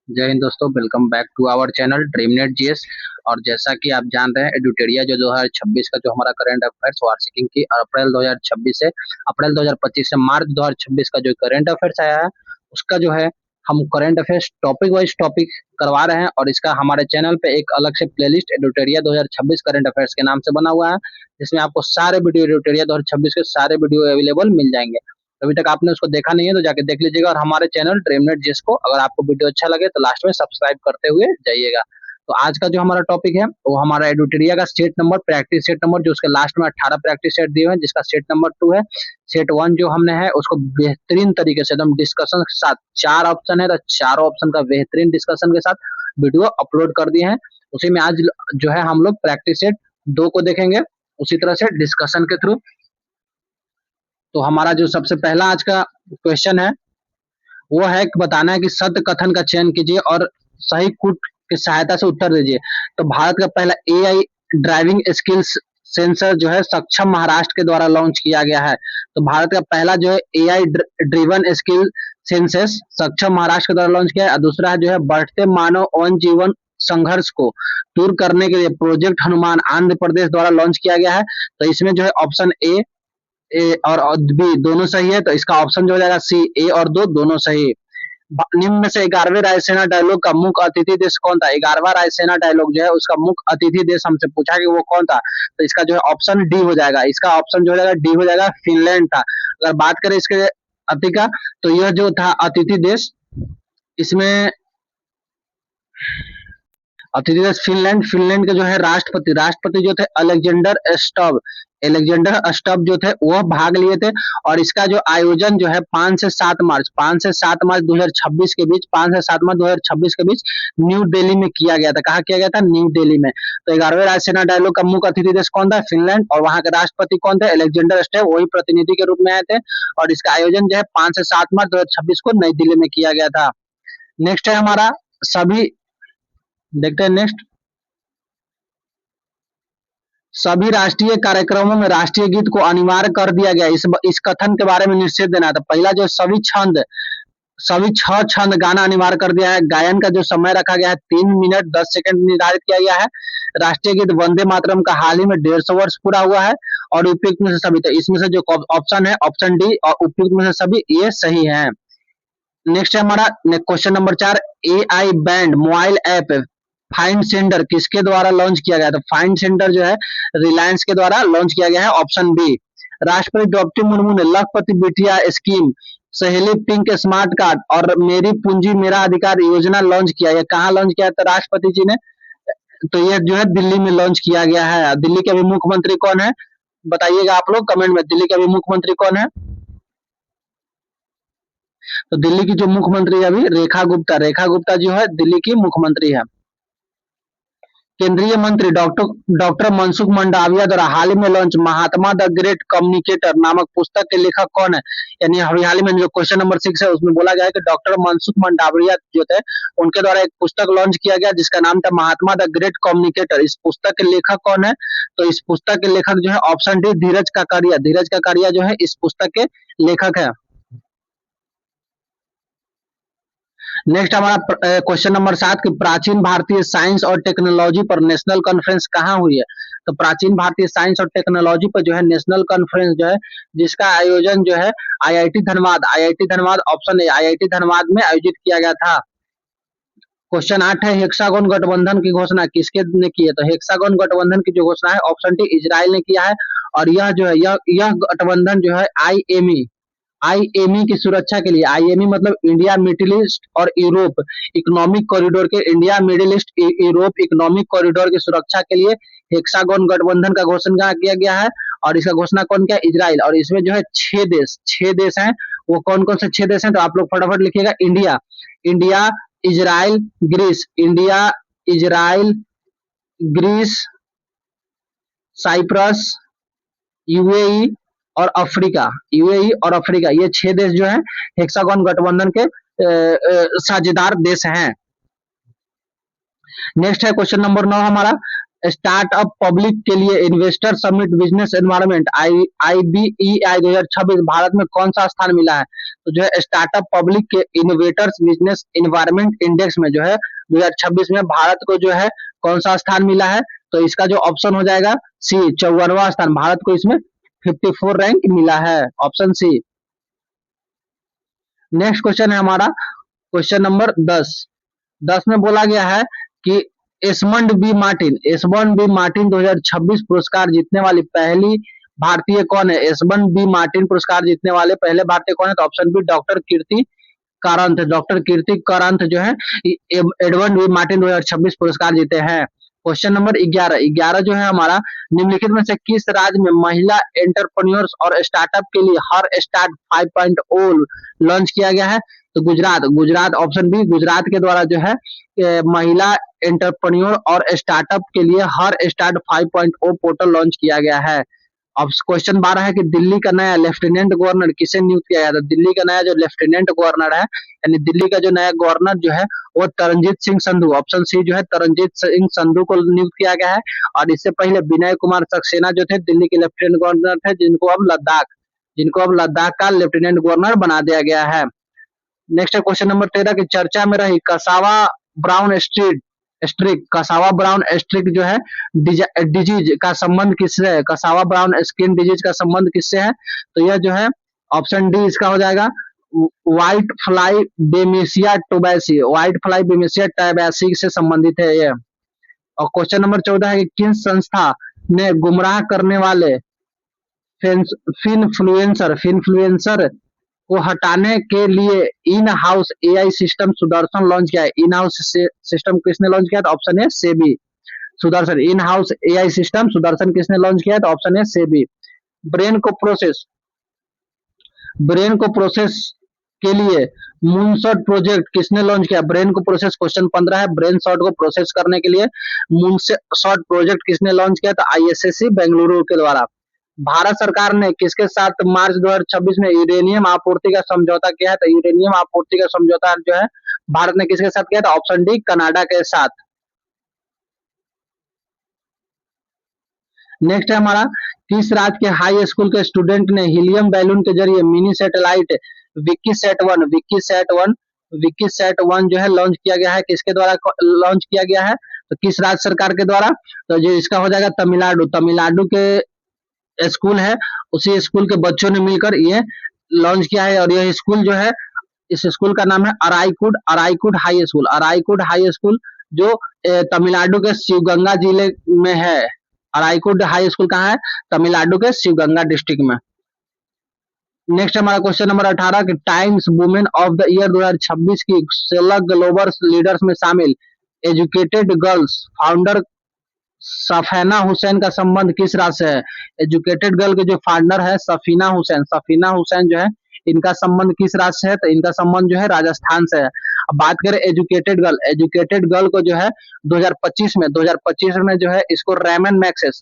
जय हिंद दोस्तों, welcome back to our channel Dreamnet GS. और जैसा कि आप जान रहे हैं, एडुटेरिया जो 2026 का जो हमारा करंट अफेयर्स वार्षिक की अप्रैल 2026 से अप्रैल 2025 से मार्च 2026 का जो करंट अफेयर्स आया है, उसका जो है हम current affairs topic wise topic करवा रहे हैं। और इसका हमारे चैनल पे एक अलग से प्लेलिस्ट एडुटेरिया 2026 करंट अफेयर्स के नाम से बना हुआ है, जिसमें आपको सारे वीडियो एडुटेरिया 2026 के सारे वीडियो अवेलेबल मिल जाएंगे। अभी तक आपने उसको देखा नहीं है तो जाके देख लीजिएगा। और हमारे चैनल ड्रीमनेट जिस को अगर आपको वीडियो अच्छा लगे तो लास्ट में सब्सक्राइब करते हुए जाइएगा। तो आज का जो हमारा टॉपिक है वो हमारा एडुटेरिया का set number, practice set number, जो उसके लास्ट में 18 प्रैक्टिस सेट दिए हुए हैं, जिसका सेट नंबर 2 है। सेट 1 जो हमने है उसको बेहतरीन तरीके से एकदम डिस्कशन के साथ, 4 ऑप्शन है तो चारों ऑप्शन का बेहतरीन डिस्कशन के साथ वीडियो अपलोड कर दिए हैं। उसी में आज जो है हम लोग प्रैक्टिस सेट 2 को देखेंगे, उसी तरह से डिस्कशन के थ्रू। तो हमारा जो सबसे पहला आज का क्वेश्चन है वो है कि बताना है कि सत्य कथन का चयन कीजिए और सही कूट की सहायता से उत्तर दीजिए। तो भारत का पहला एआई ड्राइविंग स्किल्स सेंसर जो है सक्षम महाराष्ट्र के द्वारा लॉन्च किया गया है। तो भारत का पहला जो है एआई ड्रिवन स्किल सेंसस सक्षम महाराष्ट्र के द्वारा लॉन्च किया है। और दूसरा है जो है बढ़ते मानव वन जीवन संघर्ष को दूर करने के लिए प्रोजेक्ट हनुमान आंध्र प्रदेश द्वारा लॉन्च किया गया है। तो इसमें जो है ऑप्शन ए और बी दोनों सही है, तो इसका ऑप्शन जो हो जाएगा सी, ए और दो दोनों सही। निम्न में से 11वें रायसेना डायलॉग का मुख्य अतिथि देश कौन था? 11वां रायसेना डायलॉग जो है उसका मुख्य अतिथि देश हमसे पूछा कि वो कौन था, तो इसका जो है ऑप्शन डी हो जाएगा। इसका ऑप्शन जो हो जाएगा डी हो जाएगा, फिनलैंड था। अगर बात करें इसके अति का, तो यह जो था अतिथि देश, इसमें अतिथि देश फिनलैंड। फिनलैंड के जो है राष्ट्रपति राष्ट्रपति जो थे अलेक्जेंडर स्टब जो थे वह भाग लिए थे। और इसका जो आयोजन जो है 5 से 7 मार्च 2026 के बीच 5 से 7 मार्च 2026 के बीच न्यू दिल्ली में किया गया था। कहा किया गया था? न्यू दिल्ली में। तो 11वें रायसेना डायलॉग का मुख्य अतिथि देश कौन था? फिनलैंड। और वहां के राष्ट्रपति कौन थे? अलेक्जेंडर स्टब, वही प्रतिनिधि के रूप में आए थे। और इसका आयोजन जो है 5 से 7 मार्च 2026 को नई दिल्ली में किया गया था। नेक्स्ट है हमारा सभी, देखते हैं नेक्स्ट। सभी राष्ट्रीय कार्यक्रमों में राष्ट्रीय गीत को अनिवार्य कर दिया गया। इस कथन के बारे में निश्चित देना था। पहला जो सभी 6 छंद गाना अनिवार्य कर दिया है। गायन का जो समय रखा गया है 3 मिनट 10 सेकंड निर्धारित किया गया है। राष्ट्रीय गीत वंदे मातरम का हाल ही में 150 वर्ष पूरा हुआ है। और उपयुक्त में से सभी, तो इसमें से जो ऑप्शन है ऑप्शन डी और उपयुक्त में से सभी ये सही है। नेक्स्ट है हमारा question number 4। A I band mobile app find centre किसके द्वारा लॉन्च किया गया? तो फाइंड सेंटर जो है रिलायंस के द्वारा लॉन्च किया गया है, ऑप्शन बी। राष्ट्रपति द्रौपदी मुर्मू ने लखपति बिटिया स्कीम, सहेली पिंक स्मार्ट कार्ड और मेरी पूंजी मेरा अधिकार योजना लॉन्च किया। ये कहाँ लॉन्च किया था राष्ट्रपति जी ने? तो ये जो है दिल्ली में लॉन्च किया गया है। दिल्ली के अभी मुख्यमंत्री कौन है बताइएगा आप लोग कमेंट में, दिल्ली के अभी मुख्यमंत्री कौन है? तो दिल्ली की जो मुख्यमंत्री है अभी रेखा गुप्ता जो है दिल्ली की मुख्यमंत्री है। केंद्रीय मंत्री डॉक्टर डॉक्टर मनसुख मंडाविया द्वारा हाल ही में launch Mahatma the great communicator नामक पुस्तक के लेखक कौन है? यानी अभी हाल ही में जो क्वेश्चन नंबर 6 है उसमें बोला गया है कि डॉक्टर मनसुख मंडाविया जो थे उनके द्वारा एक पुस्तक लॉन्च किया गया जिसका नाम था महात्मा द ग्रेट कम्युनिकेटर। इस पुस्तक के लेखक कौन है? तो इस पुस्तक के लेखक जो है ऑप्शन डी धीरज काकड़िया जो है इस पुस्तक के लेखक है। नेक्स्ट हमारा क्वेश्चन नंबर 7 की प्राचीन भारतीय साइंस और टेक्नोलॉजी पर नेशनल कॉन्फ्रेंस कहाँ हुई है? तो प्राचीन भारतीय साइंस और टेक्नोलॉजी पर जो है नेशनल कॉन्फ्रेंस जो है जिसका आयोजन जो है IIT Dhanbad option A IIT Dhanbad में आयोजित किया गया था। क्वेश्चन 8 है हेक्सागोन गठबंधन की घोषणा किसके ने की है? तो हेक्सागोन गठबंधन की जो घोषणा है ऑप्शन डी इजराइल ने किया है। और यह जो है यह गठबंधन जो है आईएमई की सुरक्षा के लिए, आईएमई मतलब इंडिया मिडिल ईस्ट और यूरोप इकोनॉमिक कॉरिडोर के, India middle east Europe economic corridor की सुरक्षा के लिए हेक्सागोन गठबंधन का घोषणा किया गया है। और इसका घोषणा कौन किया? इजराइल। और इसमें जो है 6 देश हैं। वो कौन कौन से 6 देश हैं? तो आप लोग फटाफट लिखिएगा। India, Israel, Greece, Cyprus, UAE और अफ्रीका, ये 6 देश जो है हेक्सागोन गठबंधन के साझेदार देश हैं। नेक्स्ट है क्वेश्चन नंबर 9 हमारा स्टार्टअप पब्लिक के लिए investor summit business environment IBEI 2026 Bharat में कौन सा स्थान मिला है? तो जो है स्टार्टअप पब्लिक के इनोवेटर्स बिजनेस एनवायरनमेंट इंडेक्स में जो है 2026 में भारत को जो है कौन सा स्थान मिला है? तो इसका जो ऑप्शन हो जाएगा सी, 54वां स्थान। भारत को इसमें 54 रैंक मिला है, ऑप्शन सी। नेक्स्ट क्वेश्चन है हमारा क्वेश्चन नंबर 10। 10 में बोला गया है कि एसमंड बी मार्टिन 2026 पुरस्कार जीतने वाली पहली भारतीय कौन है? एसमंड बी मार्टिन पुरस्कार जीतने वाले पहले भारतीय कौन है? तो ऑप्शन बी डॉक्टर कीर्ति कारांत। डॉक्टर कीर्ति कारांत जो है एडवर्ड बी मार्टिन 2026 पुरस्कार जीते हैं। Question number 11। 11 जो है हमारा, निम्नलिखित में से किस राज्य में महिला एंटरप्रेन्योर्स और स्टार्टअप के लिए हर स्टार्ट 5.0 लॉन्च किया गया है? तो गुजरात ऑप्शन बी, गुजरात के द्वारा जो है महिला एंटरप्रेन्योर और स्टार्टअप के लिए हर स्टार्ट 5.0 पोर्टल लॉन्च किया गया है। अब क्वेश्चन 12 है कि दिल्ली का नया लेफ्टिनेंट गवर्नर किसे नियुक्त किया गया था? दिल्ली का नया जो लेफ्टिनेंट गवर्नर है, यानी दिल्ली का जो नया गवर्नर जो है वो तरनजीत सिंह संधू, ऑप्शन सी जो है तरनजीत सिंह संधू को नियुक्त किया गया है। और इससे पहले विनय कुमार सक्सेना जो थे दिल्ली के लेफ्टिनेंट गवर्नर थे, जिनको अब लद्दाख का लेफ्टिनेंट गवर्नर बना दिया गया है। नेक्स्ट है क्वेश्चन नंबर 13 की चर्चा में रही कसावा ब्राउन स्ट्रिक जो है डिजीज का संबंध किससे है? कसावा ब्राउन स्किन डिजीज का संबंध किससे है? तो यह जो है ऑप्शन डी इसका हो जाएगा व्हाइट फ्लाई बेमेसिया टैबेसी से संबंधित है यह। और क्वेश्चन नंबर 14 है कि किस संस्था ने गुमराह करने वाले फिनफ्लुएंसर को हटाने के लिए in house AI system Sudarshan launch किया है? इन हाउस सिस्टम किसने लॉन्च किया? तो ऑप्शन है SEBI. Sudarshan in house AI system Sudarshan किसने लॉन्च किया? तो ऑप्शन है सेबी। ब्रेन को प्रोसेस ब्रेन को प्रोसेस के लिए मूनशॉट प्रोजेक्ट किसने लॉन्च किया? ब्रेन को प्रोसेस, क्वेश्चन 15 है, ब्रेन शॉट को प्रोसेस करने के लिए मूनशॉट प्रोजेक्ट किसने लॉन्च किया? तो आईएसएससी बेंगलुरु के द्वारा। भारत सरकार ने किसके साथ मार्च 2026 में यूरेनियम आपूर्ति का समझौता किया है? तो यूरेनियम आपूर्ति का समझौता जो है भारत ने किसके साथ किया था? ऑप्शन डी कनाडा के साथ। नेक्स्ट है हमारा, किस राज्य के हाई स्कूल के स्टूडेंट ने हीलियम बैलून के जरिए मिनी सैटेलाइट विक्कीसैट 1 जो है लॉन्च किया गया है? किसके द्वारा लॉन्च किया गया है? तो किस राज्य सरकार के द्वारा? तो जो इसका हो जाएगा तमिलनाडु के स्कूल है, उसी स्कूल के बच्चों ने मिलकर ये लॉन्च किया है। और यह स्कूल जो है, इस स्कूल का नाम है अराईकुड हाई स्कूल जो तमिलनाडु के शिवगंगा जिले में है। अराईकुड हाई स्कूल कहाँ है? तमिलनाडु के शिवगंगा डिस्ट्रिक्ट में। नेक्स्ट हमारा क्वेश्चन नंबर 18 कि times women of the year 2026 की 16 ग्लोबल लीडर्स में शामिल educated girls founder Safina Hussain का संबंध किस राज्य से है? एजुकेटेड गर्ल के जो फाउंडर है सफीना हुसैन जो है, इनका संबंध किस राज्य से है? तो इनका संबंध जो है राजस्थान से है। अब बात करें एजुकेटेड गर्ल को जो है 2025 में जो है इसको रैमन मैग्सेस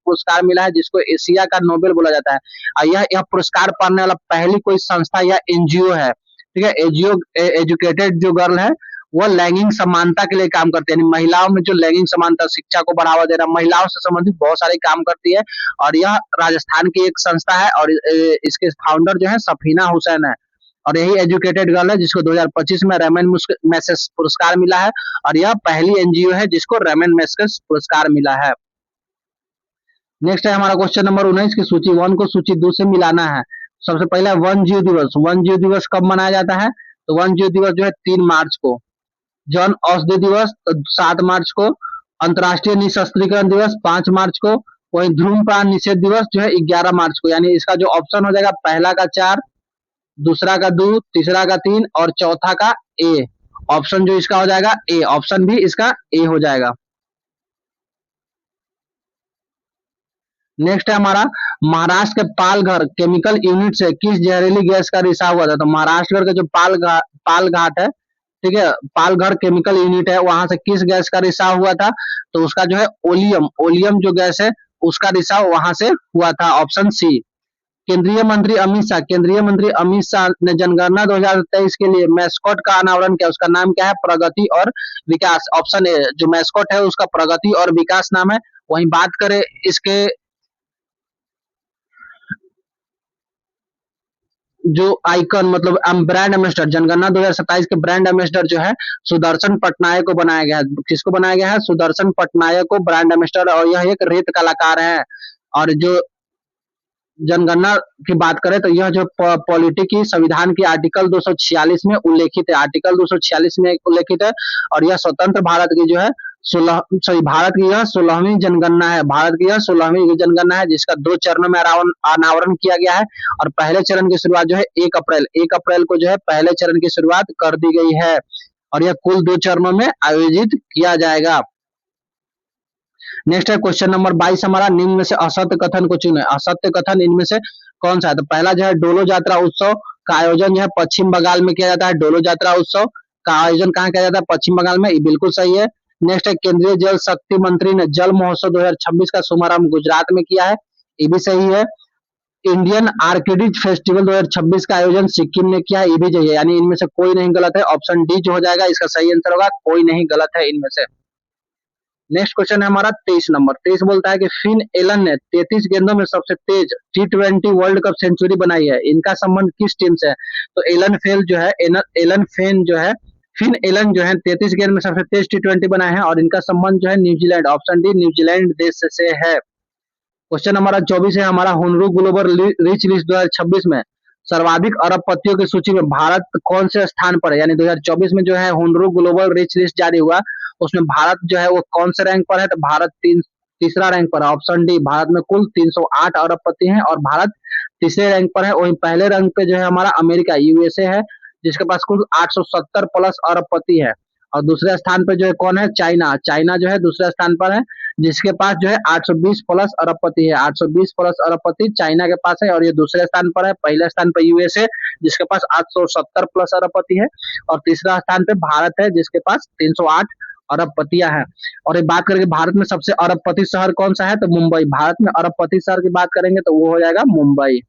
पुरस्कार मिला है, जिसको एशिया का नोबेल बोला जाता है। और यह पुरस्कार पाने वाला पहली कोई संस्था या एनजीओ है। ठीक है, एजुकेटेड जो गर्ल है वो लैंगिक समानता के लिए काम करती है, यानी महिलाओं में जो लैंगिक समानता, शिक्षा को बढ़ावा देना, महिलाओं से संबंधित बहुत सारे काम करती है। और यह राजस्थान की एक संस्था है और इसके फाउंडर जो है सफीना हुसैन है। और यही एजुकेटेड गर्ल है जिसको 2025 में रेमन मैग्सेस पुरस्कार मिला है। और यह पहली एनजीओ है जिसको रेमन मैग्सेस पुरस्कार मिला है। नेक्स्ट है हमारा क्वेश्चन नंबर 19 की सूची 1 को सूची 2 से मिलाना है। सबसे पहला वन जीव दिवस कब मनाया जाता है? तो वन जीव दिवस जो है 3 मार्च को। जन औषधि दिवस 7 मार्च को। अंतर्राष्ट्रीय निशस्त्रीकरण दिवस 5 मार्च को। वहीं धूम्रपान निषेध दिवस जो है 11 मार्च को। यानी इसका जो ऑप्शन हो जाएगा पहला का 4, दूसरा का 2, तीसरा का 3 और चौथा का ए। ऑप्शन जो इसका हो जाएगा ए, ऑप्शन भी इसका ए हो जाएगा। नेक्स्ट है हमारा, महाराष्ट्र के पालघर केमिकल यूनिट से किस जहरीली गैस का रिसाव हुआ था? तो महाराष्ट्र का जो पालघाट है, ठीक है, पालघर केमिकल यूनिट है, वहां से किस गैस का रिसाव हुआ था? तो उसका जो है ओलियम जो गैस है उसका रिसाव वहां से हुआ था, ऑप्शन सी। केंद्रीय मंत्री अमित शाह ने जनगणना 2023 के लिए मैस्कॉट का अनावरण किया। उसका नाम क्या है? प्रगति और विकास। ऑप्शन ए जो मैस्कॉट है उसका प्रगति और विकास नाम है। वहीं बात करें इसके जो आइकन मतलब ब्रांड एम्बेसडर, जनगणना 2027 के ब्रांड एम्बेसडर जो है सुदर्शन पटनायक को बनाया गया है। किसको बनाया गया है? सुदर्शन पटनायक को ब्रांड एम्बेसडर, और यह एक रेत कलाकार है। और जो जनगणना की बात करें तो यह जो पॉलिटी की संविधान की आर्टिकल 246 में उल्लेखित है, आर्टिकल 246 में उल्लेखित है। और यह स्वतंत्र भारत की जो है भारत की यह 16वीं जनगणना है। भारत की यह 16वीं जनगणना है जिसका 2 चरणों में अनावरण किया गया है। और पहले चरण की शुरुआत जो है 1 अप्रैल को जो है पहले चरण की शुरुआत कर दी गई है। और यह कुल 2 चरणों में आयोजित किया जाएगा। नेक्स्ट है क्वेश्चन नंबर 22 हमारा, निम्न में से असत्य कथन को चुने। असत्य कथन इनमें से कौन सा है? तो पहला जो है डोलो यात्रा उत्सव का आयोजन जो है पश्चिम बंगाल में किया जाता है। डोलो यात्रा उत्सव का आयोजन कहाँ किया जाता है? पश्चिम बंगाल में। ये बिल्कुल सही है। नेक्स्ट है केंद्रीय जल शक्ति मंत्री ने जल महोत्सव 2026 का शुभारंभ गुजरात में किया है। ये भी सही है। इंडियन आर्किडिज फेस्टिवल 2026 का आयोजन सिक्किम ने किया है। ये भी सही है। यानी इनमें से कोई नहीं गलत है। ऑप्शन डी जो हो जाएगा इसका सही आंसर होगा, कोई नहीं गलत है इनमें से। नेक्स्ट क्वेश्चन है हमारा 23 नंबर। 23 बोलता है कि फिन एलन ने 33 गेंदों में सबसे तेज T20 वर्ल्ड कप सेंचुरी बनाई है। इनका संबंध किस टीम से है? तो एलन फेल जो है एलन फेन जो है फिन एलन जो है 33 गेंद में सबसे तेज T20 बनाए हैं। और इनका संबंध जो है न्यूजीलैंड, ऑप्शन डी न्यूजीलैंड देश से है। क्वेश्चन हमारा 24 है हमारा, हुनरू ग्लोबल रिच लिस्ट 2026 में सर्वाधिक अरबपतियों की सूची में भारत कौन से स्थान पर है? यानी 2024 में जो है हुनरू ग्लोबल रिच लिस्ट जारी हुआ, उसमें भारत जो है वो कौन से रैंक पर है? तो भारत तीसरा रैंक पर है। ऑप्शन डी, भारत में कुल 308 अरबपति हैं और भारत तीसरे रैंक पर है। वहीं पहले रैंक पे जो है हमारा अमेरिका यूएसए है जिसके पास कुल 870 प्लस अरबपति है। और दूसरे स्थान पर जो है कौन है? चाइना। चाइना जो है दूसरे स्थान पर है जिसके पास जो है 820 प्लस अरबपति है। 820 प्लस अरबपति चाइना के पास है और ये दूसरे स्थान पर है। पहले स्थान पर यूएसए जिसके पास 870 प्लस अरबपति है और तीसरा स्थान पे भारत है जिसके पास 308 अरबपतियां हैं। और एक बात करेंगे भारत में सबसे अरबपति शहर कौन सा है? तो मुंबई। भारत में अरबपति शहर की बात करेंगे तो वो हो जाएगा मुंबई।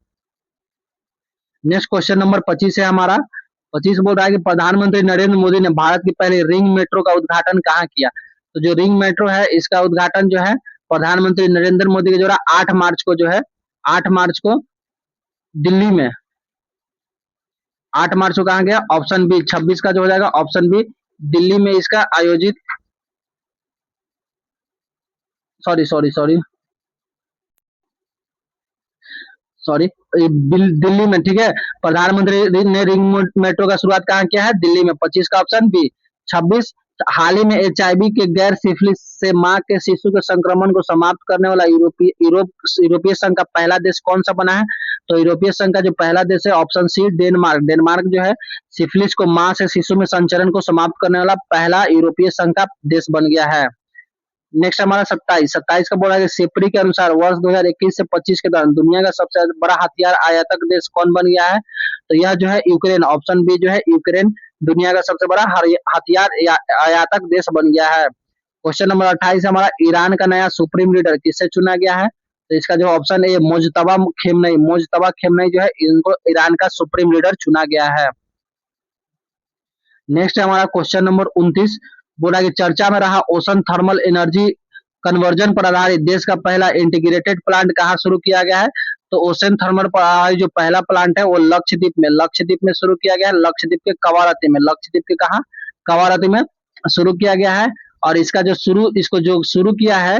नेक्स्ट क्वेश्चन नंबर 25 है हमारा। 25 बोल रहा है कि प्रधानमंत्री नरेंद्र मोदी ने भारत की पहली रिंग मेट्रो का उद्घाटन कहाँ किया? तो जो रिंग मेट्रो है इसका उद्घाटन जो है प्रधानमंत्री नरेंद्र मोदी के द्वारा 8 मार्च को जो है 8 मार्च को दिल्ली में 8 मार्च को कहा गया? ऑप्शन बी 26 का जो हो जाएगा ऑप्शन बी दिल्ली में इसका आयोजित sorry sorry sorry sorry Delhi में, ठीक है। प्रधानमंत्री ने रिंग मेट्रो का शुरुआत कहाँ किया है? दिल्ली में। 25 का ऑप्शन बी। 26 हाल ही में एचआईवी के गैर सिफिलिस से मां के शिशु के संक्रमण को समाप्त करने वाला यूरोपीय संघ का पहला देश कौन सा बना है? तो यूरोपीय संघ का जो पहला देश है ऑप्शन सी डेनमार्क। डेनमार्क जो है सिफिलिस को मां से शिशु में संचरण को समाप्त करने वाला पहला यूरोपीय संघ का देश बन गया है। नेक्स्ट हमारा 27 का बोला है कि सिपरी के अनुसार वर्ष 2021 से 25 के दौरान दुनिया का सबसे बड़ा हथियार आयातक देश कौन बन गया है? तो यह जो है यूक्रेन। ऑप्शन बी जो है यूक्रेन दुनिया का सबसे बड़ा हथियार आयातक देश बन गया है। क्वेश्चन नंबर 28 हमारा, ईरान का नया सुप्रीम लीडर किससे चुना गया है? तो इसका जो ऑप्शन ए मोजतबा खेमनई जो है इनको ईरान का सुप्रीम लीडर चुना गया है। नेक्स्ट है हमारा क्वेश्चन नंबर 29, बोला कि चर्चा में रहा ओशन थर्मल एनर्जी कन्वर्जन पर आधारित देश का पहला इंटीग्रेटेड प्लांट कहाँ शुरू किया गया है? तो ओशन थर्मल पर आधारित जो पहला प्लांट है वो लक्षद्वीप में शुरू किया गया है। लक्षद्वीप के कवारती में, लक्षद्वीप के कहा? कवारती में शुरू किया गया है। और इसका जो शुरू किया है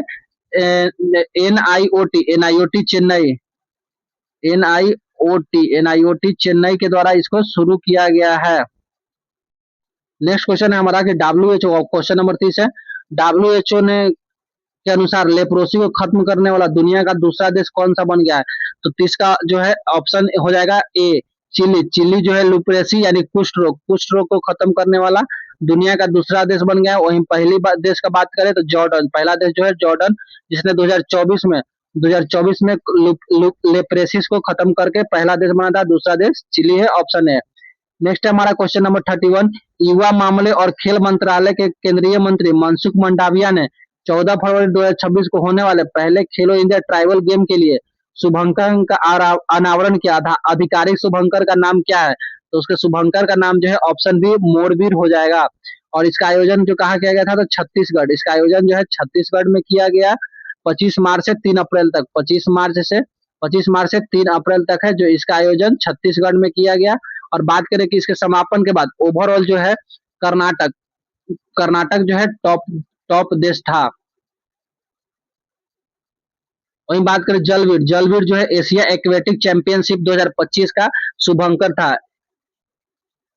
एनआईओटी चेन्नई के द्वारा इसको शुरू किया गया है। नेक्स्ट क्वेश्चन है हमारा कि WHO, क्वेश्चन नंबर 30 है, WHO ने के अनुसार लेप्रोसी को खत्म करने वाला दुनिया का दूसरा देश कौन सा बन गया है? तो 30 का जो है ऑप्शन हो जाएगा ए चिली। चिली जो है लुप्रेसी यानी कुष्ठ रोग को खत्म करने वाला दुनिया का दूसरा देश बन गया है। वहीं पहली देश का बात करें तो जॉर्डन, पहला देश जो है जॉर्डन जिसने 2024 में लेप्रेसिस को खत्म करके पहला देश बना था। दूसरा देश चिली है, ऑप्शन है। नेक्स्ट है हमारा क्वेश्चन नंबर 31, युवा मामले और खेल मंत्रालय के केंद्रीय मंत्री मनसुख मंडाविया ने 14 फरवरी 2026 को होने वाले पहले खेलो इंडिया ट्राइबल गेम के लिए शुभंकर का अनावरण किया था। आधिकारिक शुभंकर का नाम क्या है? तो उसके शुभंकर का नाम जो है ऑप्शन बी मोरवीर हो जाएगा। और इसका आयोजन जो कहाँ किया गया था? तो छत्तीसगढ़। इसका आयोजन जो है छत्तीसगढ़ में किया गया 25 मार्च से 3 अप्रैल तक। 25 मार्च से 3 अप्रैल तक है जो इसका आयोजन छत्तीसगढ़ में किया गया। और बात करें कि इसके समापन के बाद ओवरऑल जो है कर्नाटक कर्नाटक जो है टॉप टॉप देश था। वहीं बात करें जलवीर, जलवीर जो है एशिया एक्वेटिक चैंपियनशिप 2025 का शुभंकर था।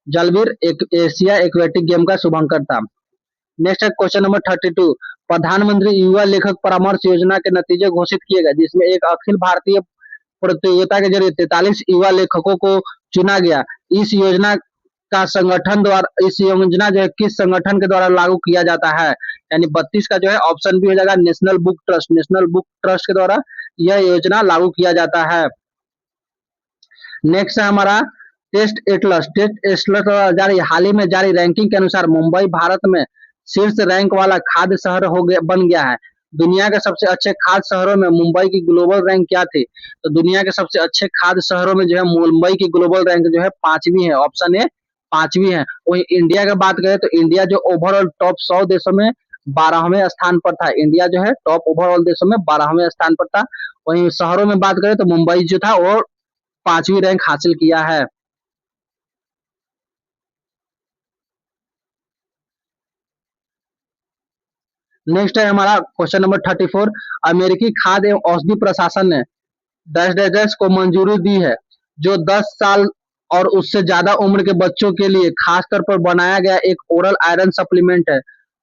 जलवीर एक एशिया एक्वेटिक गेम का शुभंकर था। नेक्स्ट है क्वेश्चन नंबर 32। प्रधानमंत्री युवा लेखक परामर्श योजना के नतीजे घोषित किए गए, जिसमें एक अखिल भारतीय प्रतियोगिता के जरिए 43 युवा लेखकों को चुना गया। इस योजना का संगठन द्वारा इस योजना जो है किस संगठन के द्वारा लागू किया जाता है? यानी 32 का जो है ऑप्शन बी हो जाएगा national book trust. National book trust के द्वारा यह योजना लागू किया जाता है। नेक्स्ट है हमारा टेस्ट एटलस। टेस्ट एटलस जारी हाल ही में जारी रैंकिंग के अनुसार मुंबई भारत में शीर्ष रैंक वाला खाद्य शहर हो गया बन गया है। दुनिया के सबसे अच्छे खाद्य शहरों में मुंबई की ग्लोबल रैंक क्या थी? तो दुनिया के सबसे अच्छे खाद्य शहरों में जो है मुंबई की ग्लोबल रैंक जो है 5वीं है। ऑप्शन ए 5वीं है। वहीं इंडिया की बात करें तो इंडिया जो ओवरऑल टॉप 100 देशों में 12वें स्थान पर था। इंडिया जो है टॉप ओवरऑल देशों में 12वें स्थान पर था। वहीं शहरों में बात करें तो मुंबई जो था वो 5वीं रैंक हासिल किया है। नेक्स्ट है हमारा क्वेश्चन नंबर 34। अमेरिकी खाद्य एवं औषधि प्रशासन ने डैश डैश डैश को मंजूरी दी है, जो 10 साल और उससे ज्यादा उम्र के बच्चों के लिए खासतौर पर बनाया गया एक ओरल आयरन सप्लीमेंट है,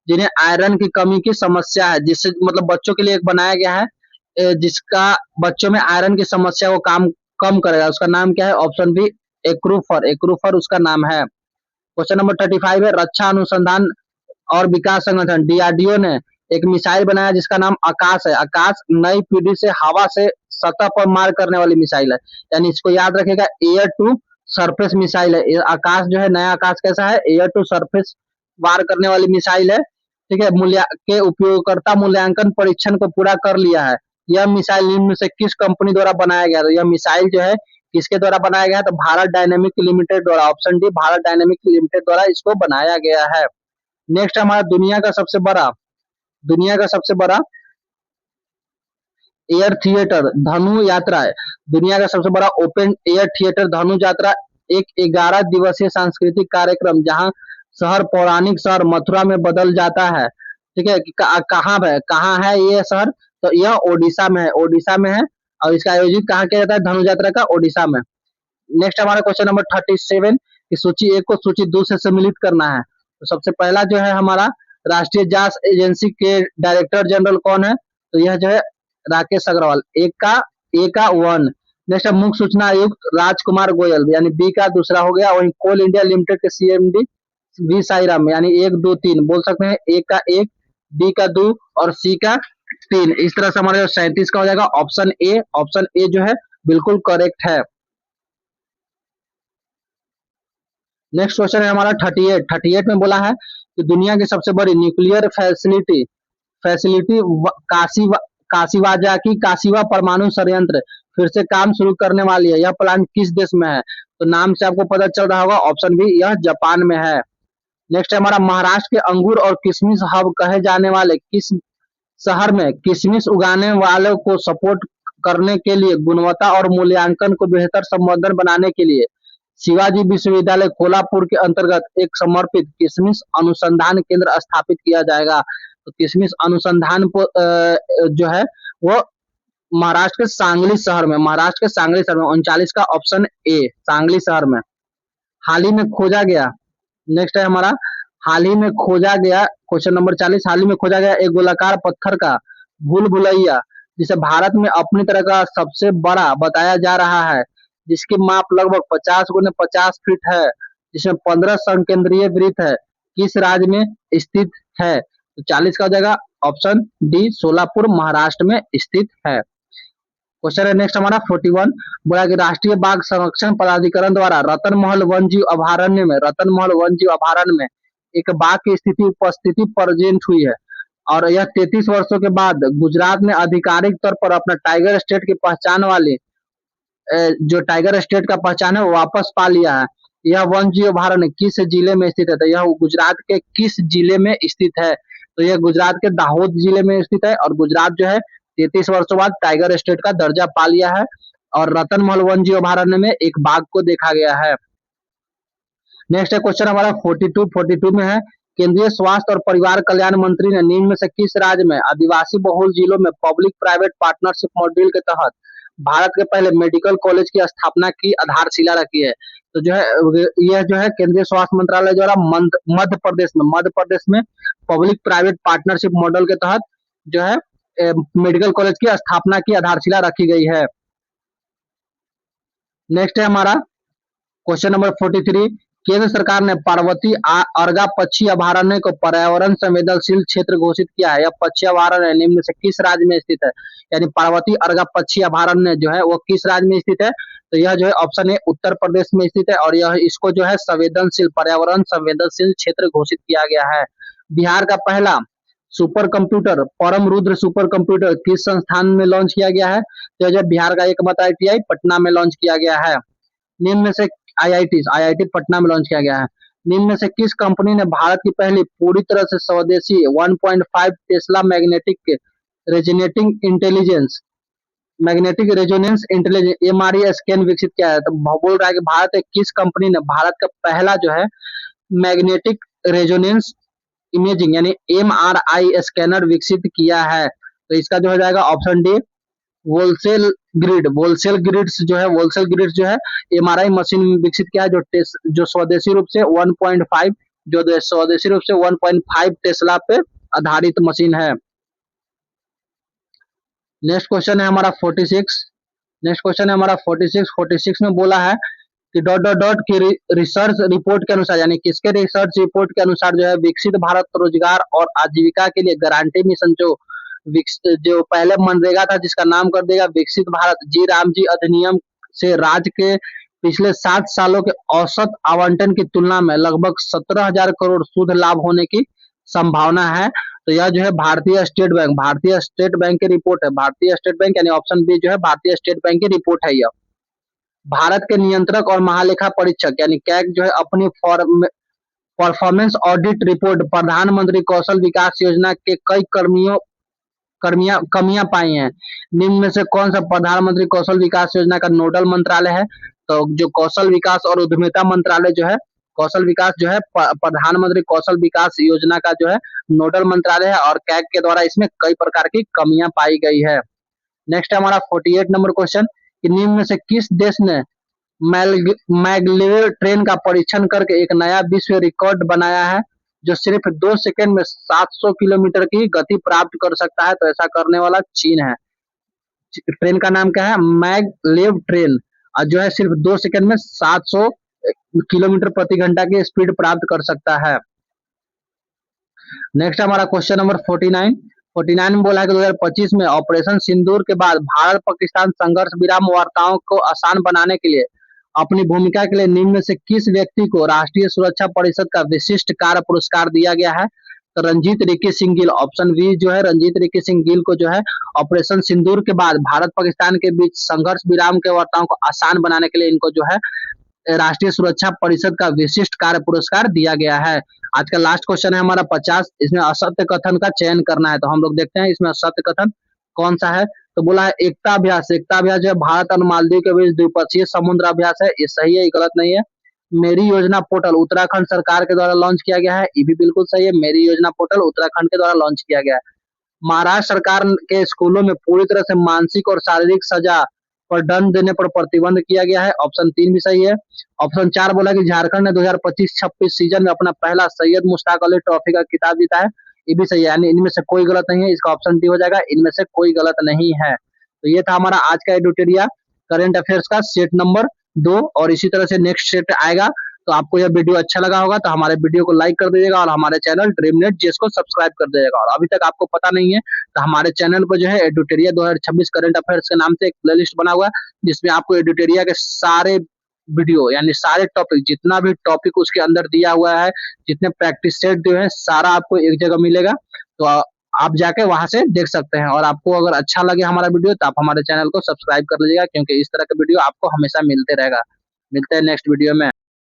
जिन्हें आयरन की कमी की समस्या है। जिससे मतलब बच्चों के लिए एक बनाया गया है जिसका बच्चों में आयरन की समस्या को काम कम करेगा। उसका नाम क्या है? Option B एक्रूफर। एक्रूफर उसका नाम है। क्वेश्चन नंबर 35 है रक्षा अनुसंधान और विकास संगठन डीआरडीओ ने एक मिसाइल बनाया जिसका नाम आकाश है। आकाश नई पीढ़ी से हवा से सतह पर मार करने वाली मिसाइल है। यानी इसको याद रखेगा एयर टू सरफेस मिसाइल है। आकाश जो है नया आकाश कैसा है? एयर टू सरफेस वार करने वाली मिसाइल है। ठीक है। मूल्य के उपयोगकर्ता मूल्यांकन परीक्षण को पूरा कर लिया है। यह मिसाइल निम्न में से किस कंपनी द्वारा बनाया गया? तो यह मिसाइल जो है किसके द्वारा बनाया गया है? तो भारत डायनेमिक लिमिटेड द्वारा। Option D Bharat dynamic limited द्वारा इसको बनाया गया है। नेक्स्ट हमारा दुनिया का सबसे बड़ा एयर थिएटर धनु यात्रा है। दुनिया का सबसे बड़ा ओपन एयर थिएटर धनु यात्रा एक 11 दिवसीय सांस्कृतिक कार्यक्रम जहां शहर पौराणिक शहर मथुरा में बदल जाता है। ठीक है। कहाँ है ये शहर? तो यह ओडिशा में है। ओडिशा में है। और इसका आयोजित कहाँ किया जाता है धनु यात्रा का? ओडिशा में। नेक्स्ट हमारा क्वेश्चन नंबर 37 की सूची एक को सूची दो से सम्मिलित करना है। तो सबसे पहला जो है हमारा राष्ट्रीय जांच एजेंसी के डायरेक्टर जनरल कौन है? तो यह जो है राकेश अग्रवाल। ए का वन। नेक्स्ट मुख्य सूचना आयुक्त राजकुमार गोयल यानी बी का दूसरा हो गया। वहीं कोल इंडिया लिमिटेड के सीएमडी वी साईराम यानी 1 2 3 बोल सकते हैं। ए का 1, बी का 2 और सी का 3। इस तरह से हमारे 37 का हो जाएगा ऑप्शन ए। ऑप्शन ए जो है बिल्कुल करेक्ट है। नेक्स्ट क्वेश्चन है हमारा 38 में बोला है कि दुनिया की सबसे बड़ी न्यूक्लियर फैसिलिटी फैसिलिटी काशीवा काशीवाजाकी काशीवा परमाणु संयंत्र फिर से काम शुरू करने वाली है। यह प्लांट किस देश में है? तो नाम से आपको पता चल रहा होगा ऑप्शन बी यह जापान में है। नेक्स्ट है हमारा महाराष्ट्र के अंगूर और किशमिश हब कहे जाने वाले किस शहर में किशमिश उगाने वालों को सपोर्ट करने के लिए गुणवत्ता और मूल्यांकन को बेहतर संवर्धन बनाने के लिए शिवाजी विश्वविद्यालय कोल्हापुर के अंतर्गत एक समर्पित किशमिश अनुसंधान केंद्र स्थापित किया जाएगा? तो किशमिश अनुसंधान जो है वो महाराष्ट्र के सांगली शहर में 39 का ऑप्शन ए सांगली शहर में हाल ही में खोजा गया। नेक्स्ट है हमारा हाल ही में खोजा गया क्वेश्चन नंबर 40। हाल ही में खोजा गया एक गोलाकार पत्थर का भूल भुलैया जिसे भारत में अपनी तरह का सबसे बड़ा बताया जा रहा है, जिसकी माप लगभग 50 × 50 फीट है, जिसमें 15 संकेंद्रीय वृत्त है, किस राज्य में स्थित है? तो 40 का हो जाएगा ऑप्शन डी सोलापुर महाराष्ट्र में स्थित है। क्वेश्चन है नेक्स्ट हमारा 41। बोला कि राष्ट्रीय बाघ संरक्षण प्राधिकरण द्वारा रतनमहल वन्य जीव अभयारण्य में एक बाघ की स्थिति उपस्थिति प्रेजेंट हुई है। और यह 33 वर्षों के बाद गुजरात ने आधिकारिक तौर पर अपना टाइगर स्टेट की पहचान वाली जो टाइगर स्टेट का पहचान है वो वापस पा लिया है। यह वन जीव अभयारण्य किस जिले में स्थित है? तो यह गुजरात के किस जिले में स्थित है? तो यह गुजरात के दाहोद जिले में स्थित है। और गुजरात जो है 33 वर्षों बाद टाइगर स्टेट का दर्जा पा लिया है। और रतनमहल वन जीव अभयारण्य में एक बाघ को देखा गया है। नेक्स्ट है क्वेश्चन हमारा 42 में है, केंद्रीय स्वास्थ्य और परिवार कल्याण मंत्री ने निम्न में से किस राज्य में आदिवासी बहुल जिलों में पब्लिक प्राइवेट पार्टनरशिप मॉड्यूल के तहत भारत के पहले मेडिकल कॉलेज की स्थापना की आधारशिला रखी है? तो जो है यह जो है केंद्रीय स्वास्थ्य मंत्रालय द्वारा मध्य प्रदेश में पब्लिक प्राइवेट पार्टनरशिप मॉडल के तहत जो है मेडिकल कॉलेज की स्थापना की आधारशिला रखी गई है। नेक्स्ट है हमारा क्वेश्चन नंबर 43, केंद्र सरकार ने पार्वती अर्गा पक्षी अभयारण्य को पर्यावरण संवेदनशील क्षेत्र घोषित किया है। यह पक्षी अभयारण्य निम्न में से किस राज्य में स्थित है? यानी पार्वती अर्गा पक्षी अभयारण्य जो है वो किस राज्य में स्थित है? तो यह जो है ऑप्शन ए उत्तर प्रदेश में स्थित है। और यह इसको जो है संवेदनशील पर्यावरण संवेदनशील क्षेत्र घोषित किया गया है। बिहार का पहला सुपर कंप्यूटर परम रुद्र सुपर कंप्यूटर किस संस्थान में लॉन्च किया गया है? तो जो बिहार का एकमात्र ITI पटना में लॉन्च किया गया है। निम्न में से IIT पटना में लॉन्च किया गया है। निम्न में से किस कंपनी ने भारत की पहली पूरी तरह से स्वदेशी 1.5 Tesla magnetic resonance intelligence MRE scan विकसित किया है? तो बोल रहा है कि भारत के किस कंपनी ने भारत का पहला जो है मैग्नेटिक रेजोनेंस इमेजिंग यानी MRI स्कैनर विकसित किया है? तो इसका जो हो जाएगा ऑप्शन डी वोल्सेल ग्रिड्स जो है MRI मशीन विकसित किया है जो स्वदेशी रूप से 1.5 टेस्ला पे आधारित मशीन है। नेक्स्ट क्वेश्चन है हमारा 46 में बोला है कि डॉट डॉट डॉट की रिसर्च रिपोर्ट के अनुसार यानी किसके रिसर्च रिपोर्ट के अनुसार जो है विकसित भारत रोजगार और आजीविका के लिए गारंटी मिशन जो पहले मनरेगा था जिसका नाम कर देगा विकसित भारत जी राम जी अधिनियम से राज्य के पिछले 7 सालों के औसत आवंटन की तुलना में लगभग 17,000 करोड़ शुद्ध लाभ होने की संभावना है। तो यह जो है भारतीय स्टेट बैंक की रिपोर्ट है। भारतीय स्टेट बैंक यानी ऑप्शन बी जो है भारतीय स्टेट बैंक की रिपोर्ट है। यह भारत के नियंत्रक और महालेखा परीक्षक यानी कैग जो है अपनी परफॉर्मेंस ऑडिट रिपोर्ट प्रधानमंत्री कौशल विकास योजना के कई कमियां पाई हैं। निम्न में से कौन सा प्रधानमंत्री कौशल विकास योजना का नोडल मंत्रालय है? तो जो कौशल विकास और उद्यमिता मंत्रालय जो है कौशल विकास जो है प्रधानमंत्री कौशल विकास योजना का जो है नोडल मंत्रालय है और कैग के द्वारा इसमें कई प्रकार की कमियां पाई गई है। नेक्स्ट है हमारा 48 नंबर क्वेश्चन कि निम्न में से किस देश ने मैगलेव ट्रेन का परीक्षण करके एक नया विश्व रिकॉर्ड बनाया है जो सिर्फ 2 सेकंड में 700 किलोमीटर की गति प्राप्त कर सकता है? तो ऐसा करने वाला चीन है। ट्रेन का नाम क्या है? मैगलेव ट्रेन और जो है सिर्फ 2 सेकंड में 700 किलोमीटर प्रति घंटा की स्पीड प्राप्त कर सकता है। नेक्स्ट हमारा क्वेश्चन नंबर 49 में बोला है कि 2025 में ऑपरेशन सिंदूर के बाद भारत पाकिस्तान संघर्ष विराम वार्ताओं को आसान बनाने के लिए अपनी भूमिका के लिए निम्न में से किस व्यक्ति को राष्ट्रीय सुरक्षा परिषद का विशिष्ट कार्य पुरस्कार दिया गया है? तो Ranjit Ricky Singh Gill option B जो है रंजीत रिकी सिंह गिल को जो है ऑपरेशन सिंदूर के बाद भारत पाकिस्तान के बीच संघर्ष विराम के वार्ताओं को आसान बनाने के लिए इनको जो है राष्ट्रीय सुरक्षा परिषद का विशिष्ट कार्य पुरस्कार दिया गया है। आज का लास्ट क्वेश्चन है हमारा 50, इसमें असत्य कथन का चयन करना है। तो हम लोग देखते हैं इसमें असत्य कथन कौन सा है। तो बोला है एकता अभ्यास जो है भारत और मालदीव के बीच द्विपक्षीय समुद्र अभ्यास है, ये सही है, ये गलत नहीं है। मेरी योजना पोर्टल उत्तराखंड सरकार के द्वारा लॉन्च किया गया है, ये भी बिल्कुल सही है। मेरी योजना पोर्टल उत्तराखंड के द्वारा लॉन्च किया गया है। महाराष्ट्र सरकार के स्कूलों में पूरी तरह से मानसिक और शारीरिक सजा पर दंड देने पर प्रतिबंध किया गया है, ऑप्शन 3 भी सही है। ऑप्शन 4 बोला कि झारखंड ने 2025-26 सीजन में अपना पहला सैयद मुश्ताक अली ट्रॉफी का खिताब जीता है, ये भी सही है। यानी इनमें से कोई गलत नहीं है, इसका ऑप्शन डी हो जाएगा, इनमें से कोई गलत नहीं है। तो ये था हमारा आज का एडुटेरिया करंट अफेयर्स का सेट नंबर 2 और इसी तरह से नेक्स्ट सेट आएगा। तो आपको यह वीडियो अच्छा लगा होगा तो हमारे वीडियो को लाइक कर दीजिएगा और हमारे चैनल ड्रीमनेट जीएस को सब्सक्राइब कर दीजिएगा। और अभी तक आपको पता नहीं है तो हमारे चैनल पर जो है एडुटेरिया 2026 करंट अफेयर्स के नाम से एक प्लेलिस्ट बना हुआ है जिसमें आपको एडुटेरिया के सारे वीडियो यानी सारे टॉपिक जितना भी टॉपिक उसके अंदर दिया हुआ है जितने प्रैक्टिस सेट जो है सारा आपको एक जगह मिलेगा। तो आप जाके वहां से देख सकते हैं। और आपको अगर अच्छा लगे हमारा वीडियो तो आप हमारे चैनल को सब्सक्राइब कर लीजिएगा, क्योंकि इस तरह का वीडियो आपको हमेशा मिलते रहेगा। मिलते हैं नेक्स्ट वीडियो में।